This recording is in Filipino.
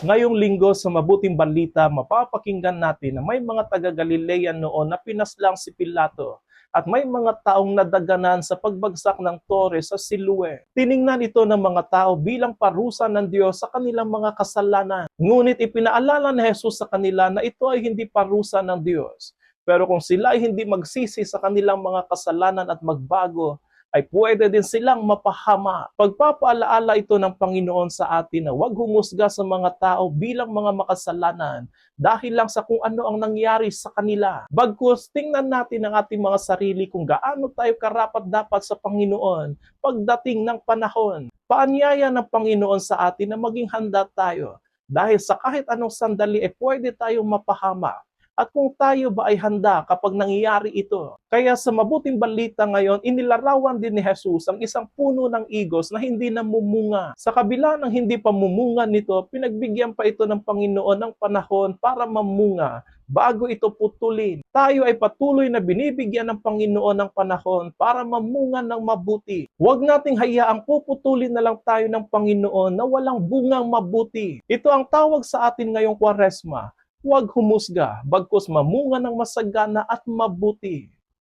Ngayong linggo sa Mabuting Balita, mapapakinggan natin na may mga taga-Galilea noon na pinaslang si Pilato at may mga taong nadaganan sa pagbagsak ng tore sa Siloe. Tiningnan ito ng mga tao bilang parusa ng Diyos sa kanilang mga kasalanan. Ngunit ipinaalala ni Jesus sa kanila na ito ay hindi parusa ng Diyos. Pero kung sila ay hindi magsisi sa kanilang mga kasalanan at magbago, ay pwede din silang mapahama. Pagpapaalaala ito ng Panginoon sa atin na huwag humusga sa mga tao bilang mga makasalanan dahil lang sa kung ano ang nangyari sa kanila. Bagkus, tingnan natin ang ating mga sarili kung gaano tayo karapat-dapat sa Panginoon pagdating ng panahon. Paanyaya ng Panginoon sa atin na maging handa tayo dahil sa kahit anong sandali ay pwede tayong mapahama. At kung tayo ba ay handa kapag nangyayari ito? Kaya sa Mabuting Balita ngayon, inilarawan din ni Jesus ang isang puno ng igos na hindi namumunga. Sa kabila ng hindi pamumunga nito, pinagbigyan pa ito ng Panginoon ng panahon para mamunga bago ito putulin. Tayo ay patuloy na binibigyan ng Panginoon ng panahon para mamunga ng mabuti. Huwag nating hayaang puputulin na lang tayo ng Panginoon na walang bungang mabuti. Ito ang tawag sa atin ngayong Kwaresma. Huwag humusga, bagkus mamunga ng masagana at mabuti.